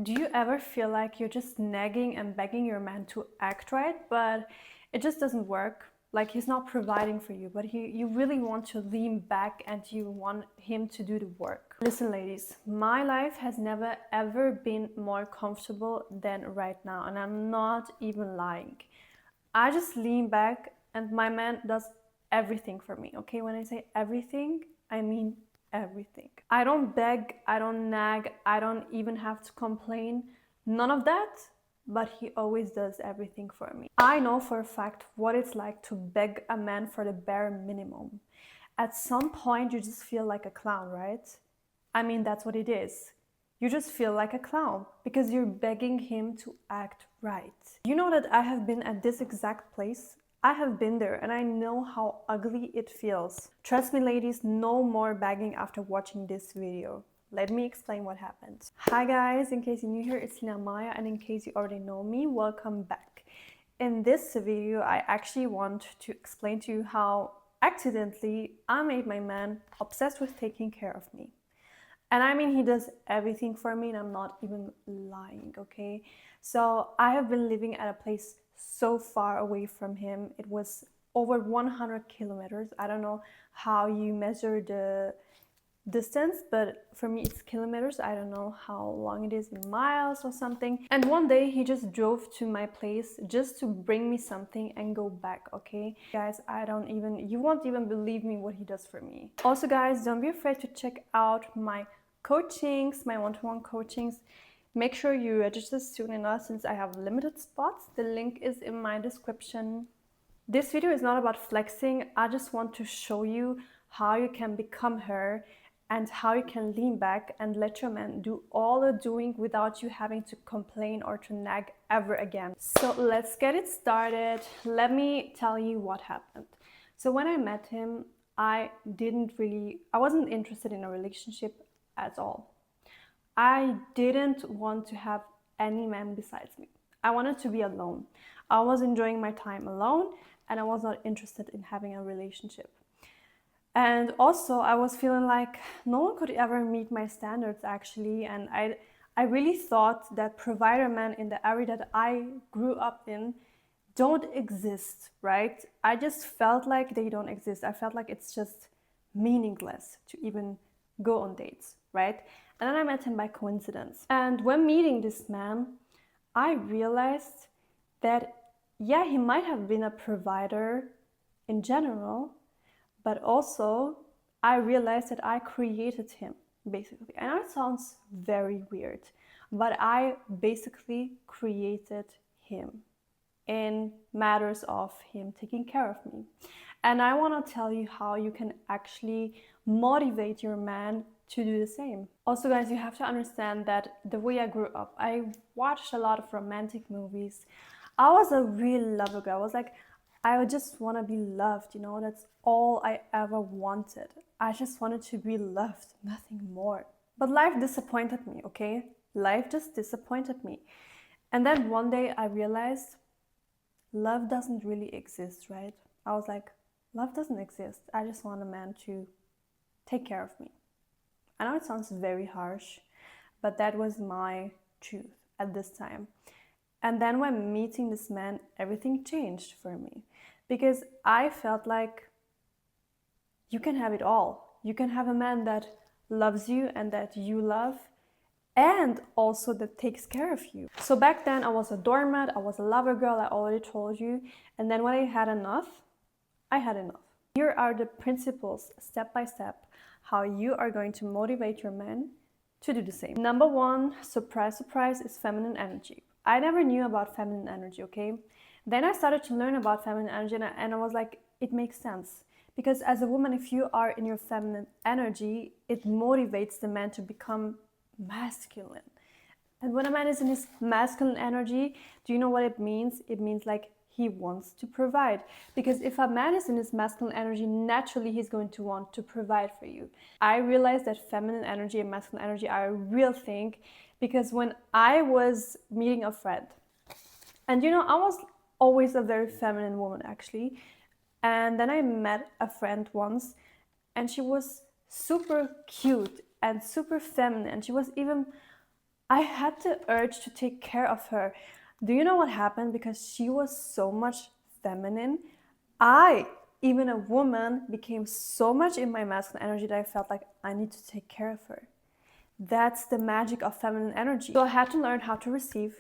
Do you ever feel like you're just nagging and begging your man to act right, but it just doesn't work? Like he's not providing for you, but you really want to lean back and you want him to do the work. Listen, ladies, my life has never ever been more comfortable than right now, and I'm not even lying. I just lean back and my man does everything for me, okay? When I say everything, I mean everything. I don't beg, I don't nag, I don't even have to complain. None of that, but he always does everything for me. I know for a fact what it's like to beg a man for the bare minimum. At some point, you just feel like a clown, right? I mean, that's what it is. You just feel like a clown because you're begging him to act right. You know that I have been at this exact place. I have been there and I know how ugly it feels. Trust me, ladies, no more begging after watching this video. Let me explain what happened. Hi guys, in case you're new here, it's Lina Maya, and in case you already know me, welcome back. In this video, I actually want to explain to you how accidentally I made my man obsessed with taking care of me. And I mean, he does everything for me and I'm not even lying, okay? So I have been living at a place so far away from him. It was over 100 kilometers. I don't know how you measure the distance, but for me it's kilometers. I don't know how long it is in miles or something. And one day he just drove to my place just to bring me something and go back, okay? Guys, you won't even believe me what he does for me. Also guys, don't be afraid to check out my coachings, my one-to-one coachings. Make sure you register soon enough since I have limited spots. The link is in my description. This video is not about flexing. I just want to show you how you can become her and how you can lean back and let your man do all the doing without you having to complain or to nag ever again. So let's get it started. Let me tell you what happened. So when I met him, I wasn't interested in a relationship at all. I didn't want to have any man besides me. I wanted to be alone. I was enjoying my time alone and I was not interested in having a relationship. And also I was feeling like no one could ever meet my standards actually, and I really thought that provider men in the area that I grew up in don't exist, right? I just felt like they don't exist. I felt like it's just meaningless to even go on dates, right? And then I met him by coincidence. And when meeting this man, I realized that, yeah, he might have been a provider in general, but also I realized that I created him, basically. And that sounds very weird, but I basically created him in matters of him taking care of me. And I want to tell you how you can actually motivate your man to do the same. Also guys, you have to understand that the way I grew up, I watched a lot of romantic movies. I was a real lover girl. I was like, I just want to be loved, you know, that's all I ever wanted. I just wanted to be loved, nothing more. But life disappointed me, okay? Life just disappointed me. And then one day I realized love doesn't really exist, right? I was like, love doesn't exist. I just want a man to take care of me. I know it sounds very harsh, but that was my truth at this time. And then when meeting this man, everything changed for me because I felt like you can have it all. You can have a man that loves you and that you love and also that takes care of you. So back then I was a doormat, I was a lover girl, I already told you. And then when I had enough, I had enough. Here are the principles, step by step, how you are going to motivate your man to do the same. Number one, surprise, surprise, is feminine energy. I never knew about feminine energy, okay? Then I started to learn about feminine energy and I was like, it makes sense. Because as a woman, if you are in your feminine energy, it motivates the man to become masculine. And when a man is in his masculine energy, do you know what it means? It means like he wants to provide. Because if a man is in his masculine energy, naturally he's going to want to provide for you. I realized that feminine energy and masculine energy are a real thing because when I was meeting a friend, and you know, I was always a very feminine woman actually, and then I met a friend once and she was super cute and super feminine, and she was even I had the urge to take care of her. Do you know what happened? Because she was so much feminine, I, even a woman, became so much in my masculine energy that I felt like I need to take care of her. That's the magic of feminine energy. So I had to learn how to receive,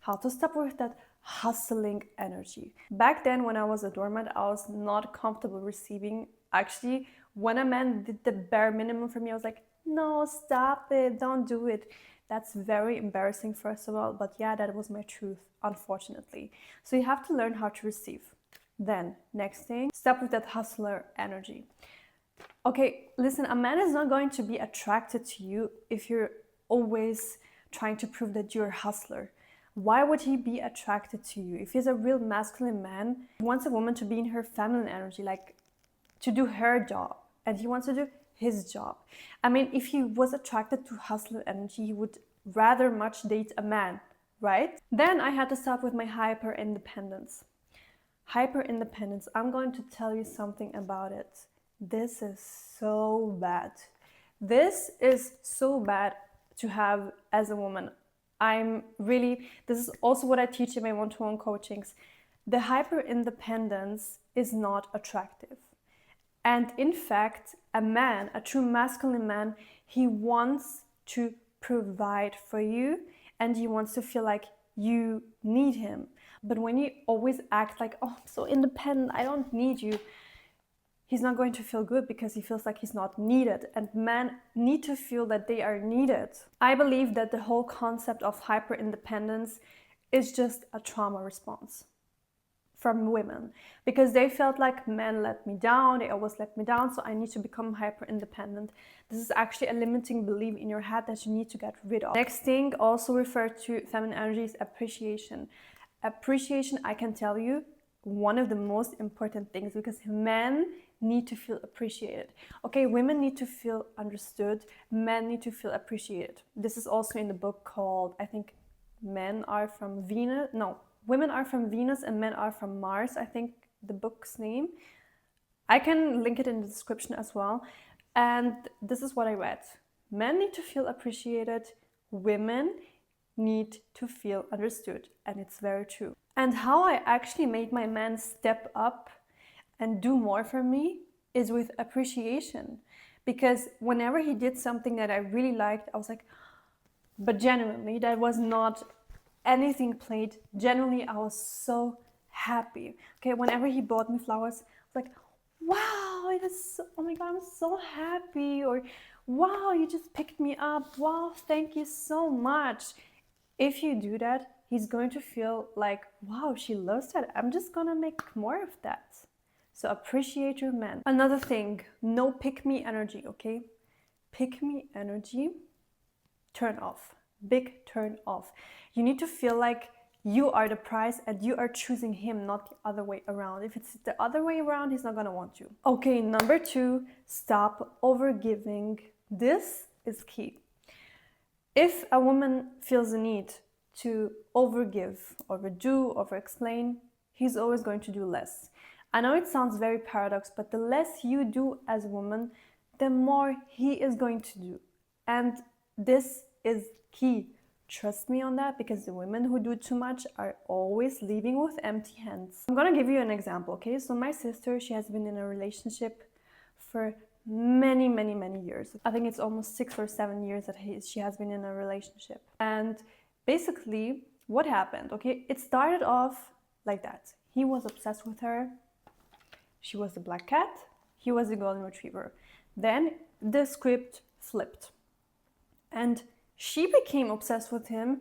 how to stop with that hustling energy. Back then, when I was a doormat, I was not comfortable receiving. Actually, when a man did the bare minimum for me, I was like, no, stop it, don't do it. That's very embarrassing, first of all, but yeah, that was my truth, unfortunately. So you have to learn how to receive. Then, next thing, stop with that hustler energy. Okay, listen, a man is not going to be attracted to you if you're always trying to prove that you're a hustler. Why would he be attracted to you? If he's a real masculine man, he wants a woman to be in her feminine energy, like to do her job, and he wants to do his job. I mean, if he was attracted to hustler energy, he would rather much date a man, right? Then I had to stop with my hyper independence. Hyper independence, I'm going to tell you something about it. This is so bad. This is so bad to have as a woman. This is also what I teach in my one-to-one coachings. The hyper independence is not attractive. And in fact, a man, a true masculine man, he wants to provide for you and he wants to feel like you need him. But when you always act like, oh, I'm so independent, I don't need you, he's not going to feel good because he feels like he's not needed. And men need to feel that they are needed. I believe that the whole concept of hyper independence is just a trauma response from women, because they felt like men let me down, they always let me down, so I need to become hyper independent. This is actually a limiting belief in your head that you need to get rid of. Next thing, also referred to feminine energy, is appreciation. Appreciation, I can tell you, one of the most important things, because men need to feel appreciated. Okay, women need to feel understood, men need to feel appreciated. This is also in the book called, I think, Men Are From Venus, no, Women Are From Venus and Men Are From Mars, I think the book's name. I can link it in the description as well. And this is what I read. Men need to feel appreciated, women need to feel understood. And it's very true. And how I actually made my man step up and do more for me is with appreciation. Because whenever he did something that I really liked, I was like, but genuinely, that was not anything played. Genuinely, I was so happy. Okay, whenever he bought me flowers, I was like, wow, it is so, oh my god, I'm so happy. Or wow, you just picked me up. Wow, thank you so much. If you do that, he's going to feel like, wow, she loves that. I'm just gonna make more of that. So appreciate your man. Another thing, no pick me energy, okay? Pick me energy, turn off. Big turn off. You need to feel like you are the prize and you are choosing him, not the other way around. If it's the other way around, he's not gonna want you. Okay, number 2, stop overgiving. This is key. If a woman feels the need to overgive, overdo, overexplain, he's always going to do less. I know it sounds very paradox, but the less you do as a woman, the more he is going to do. And this is key. Trust me on that, because the women who do too much are always leaving with empty hands. I'm gonna give you an example, okay? So my sister, she has been in a relationship for many years. I think it's almost 6 or 7 years that she has been in a relationship. And basically, what happened, okay? It started off like that. He was obsessed with her. She was the black cat. He was the golden retriever. Then the script flipped. And she became obsessed with him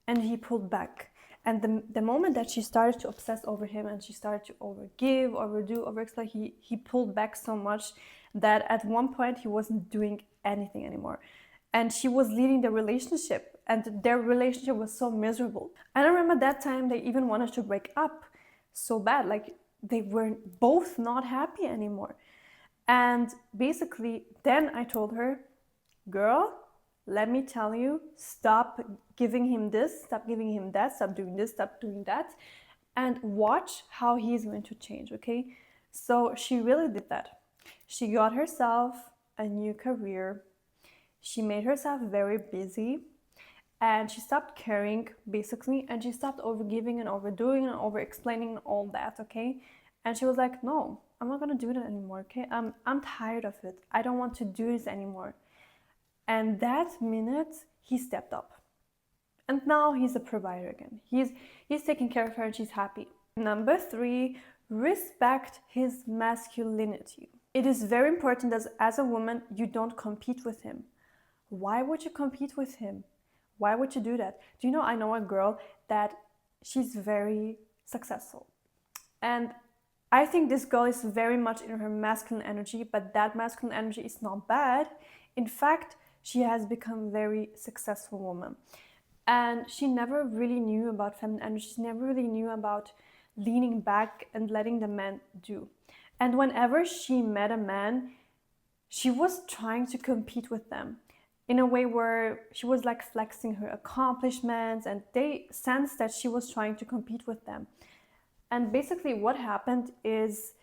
and he pulled back. And the moment that she started to obsess over him and she started to overgive, overdo, overexplain, he pulled back so much that at one point he wasn't doing anything anymore. And she was leading the relationship and their relationship was so miserable. And I remember that time they even wanted to break up so bad. Like they were both not happy anymore. And basically then I told her, girl, let me tell you, stop giving him this, stop giving him that, stop doing this, stop doing that, and watch how he's going to change, okay? So she really did that. She got herself a new career. She made herself very busy. and she stopped caring basically, and she stopped overgiving and overdoing and over explaining and all that, okay? And she was like, no, I'm not gonna do that anymore, okay? I'm tired of it. I don't want to do this anymore. And that minute he stepped up, and now he's a provider again. He's taking care of her and she's happy. Number 3, respect his masculinity. It is very important that as a woman you don't compete with him. Why would you compete with him? Why would you do that? Do you know, I know a girl that she's very successful. And I think this girl is very much in her masculine energy, but that masculine energy is not bad. In fact, she has become a very successful woman. And she never really knew about feminine energy. She never really knew about leaning back and letting the man do. And whenever she met a man, she was trying to compete with them in a way where she was like flexing her accomplishments, and they sensed that she was trying to compete with them. And basically what happened is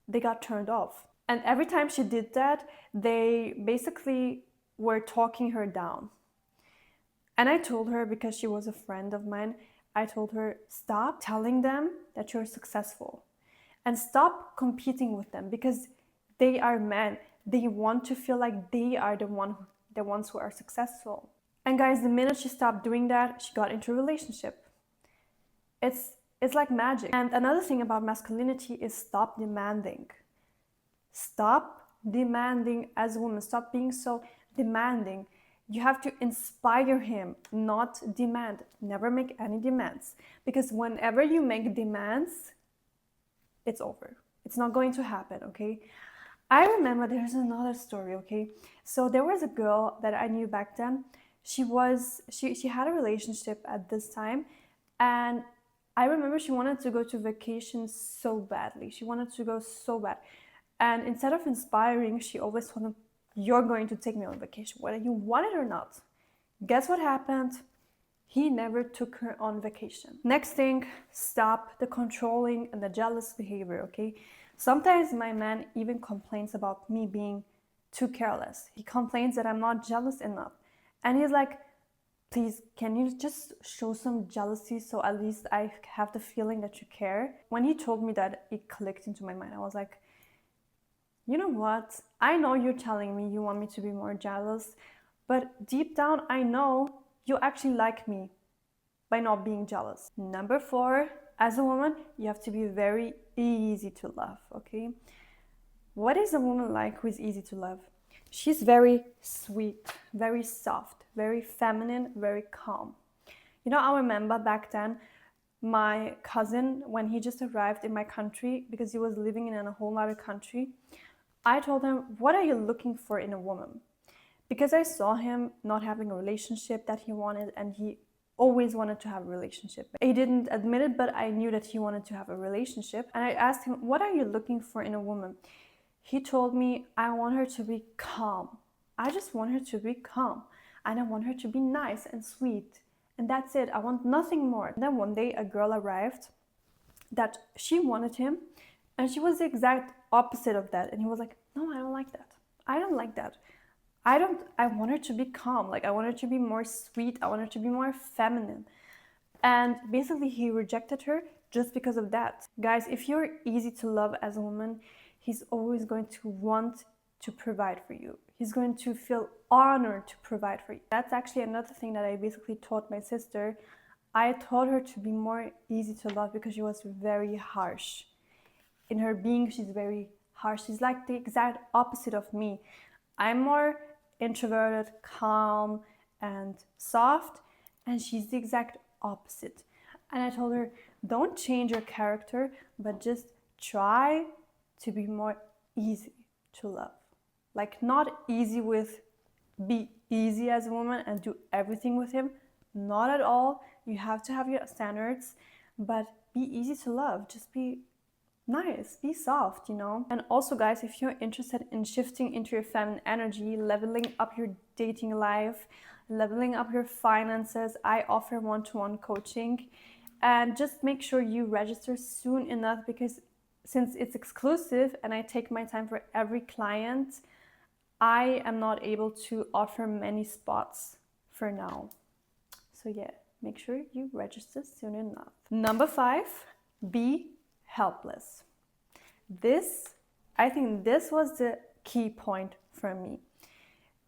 they got turned off. And every time she did that, they basically were talking her down. And I told her, because she was a friend of mine, I told her, stop telling them that you're successful and stop competing with them, because they are men. They want to feel like they are the ones who are successful. And guys, the minute she stopped doing that, she got into a relationship. It's like magic. And another thing about masculinity is stop demanding. Stop demanding as a woman. Stop being so demanding. You have to inspire him, not demand. Never make any demands. Because whenever you make demands, it's over. It's not going to happen, okay? I remember there's another story, okay? So there was a girl that I knew back then. She had a relationship at this time, and I remember she wanted to go to vacation so badly. She wanted to go so bad. And instead of inspiring, she always told him, you're going to take me on vacation, whether you want it or not. Guess what happened? He never took her on vacation. Next thing, stop the controlling and the jealous behavior, okay? Sometimes my man even complains about me being too careless. He complains that I'm not jealous enough. And he's like, please, can you just show some jealousy so at least I have the feeling that you care? When he told me that, it clicked into my mind. I was like, you know what? I know you're telling me you want me to be more jealous, but deep down I know you actually like me by not being jealous. Number 4, as a woman, you have to be very easy to love, okay? What is a woman like who is easy to love? She's very sweet, very soft, very feminine, very calm. You know, I remember back then, my cousin, when he just arrived in my country, because he was living in a whole other country, I told him, what are you looking for in a woman? Because I saw him not having a relationship that he wanted, and he always wanted to have a relationship. He didn't admit it, but I knew that he wanted to have a relationship. And I asked him, what are you looking for in a woman? He told me, I want her to be calm. I just want her to be calm. And I want her to be nice and sweet. And that's it. I want nothing more. And then one day a girl arrived that she wanted him, and she was the exact opposite of that. And he was like, no, I don't like that. I don't like that. I want her to be calm. Like, I want her to be more sweet. I want her to be more feminine. And basically he rejected her just because of that. Guys, if you're easy to love as a woman, he's always going to want to provide for you. He's going to feel honored to provide for you. That's actually another thing that I basically taught my sister. I taught her to be more easy to love because she was very harsh. In her being, she's very harsh. She's like the exact opposite of me. I'm more introverted, calm, and soft, and she's the exact opposite. And I told her, don't change your character, but just try to be more easy to love. Like, not easy with be easy as a woman and do everything with him. Not at all. You have to have your standards, but be easy to love. Just be nice, be soft, you know. And also, guys, if you're interested in shifting into your feminine energy, leveling up your dating life, leveling up your finances, I offer one-to-one coaching. And just make sure you register soon enough, because since it's exclusive and I take my time for every client, I am not able to offer many spots for now. So yeah, make sure you register soon enough. Number 5, be helpless. I think this was the key point for me,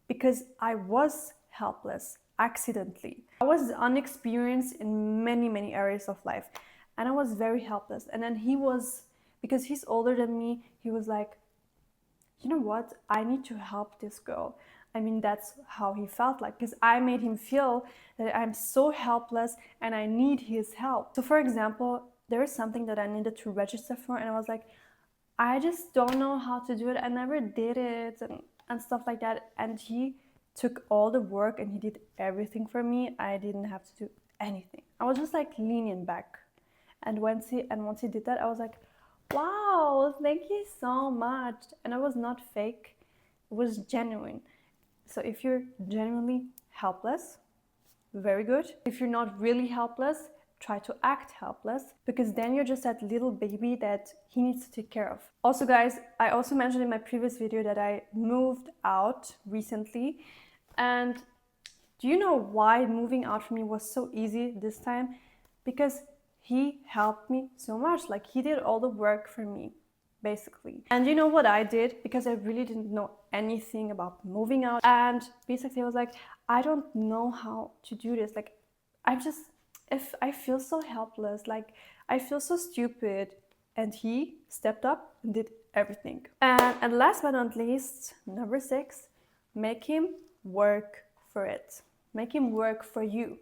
because I was helpless accidentally. I was unexperienced in many areas of life, and I was very helpless. And then because he's older than me, he was like, you know what, I need to help this girl. I mean, that's how he felt like, because I made him feel that I'm so helpless and I need his help. So for example, there is something that I needed to register for, and I was like, I just don't know how to do it. I never did it, and stuff like that. And he took all the work and he did everything for me. I didn't have to do anything. I was just like leaning back. And once he did that, I was like, wow, thank you so much. And I was not fake, it was genuine. So if you're genuinely helpless, very good. If you're not really helpless, try to act helpless, because then you're just that little baby that he needs to take care of. Also guys, I also mentioned in my previous video that I moved out recently, and do you know why moving out for me was so easy this time? Because he helped me so much. Like, he did all the work for me, basically. And you know what I did? Because I really didn't know anything about moving out, and basically I was like, I don't know how to do this. Like, if I feel so helpless, like I feel so stupid. And he stepped up and did everything. And last but not least, number 6, make him work for it. Make him work for you.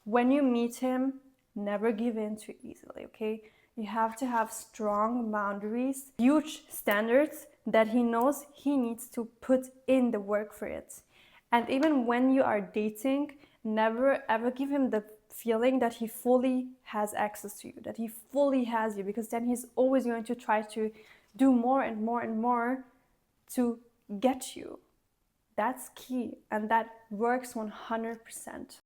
When you meet him, never give in too easily, okay? You have to have strong boundaries, huge standards that he knows he needs to put in the work for it. And even when you are dating, never ever give him the feeling that he fully has access to you, that he fully has you, because then he's always going to try to do more and more and more to get you. That's key, and that works 100%.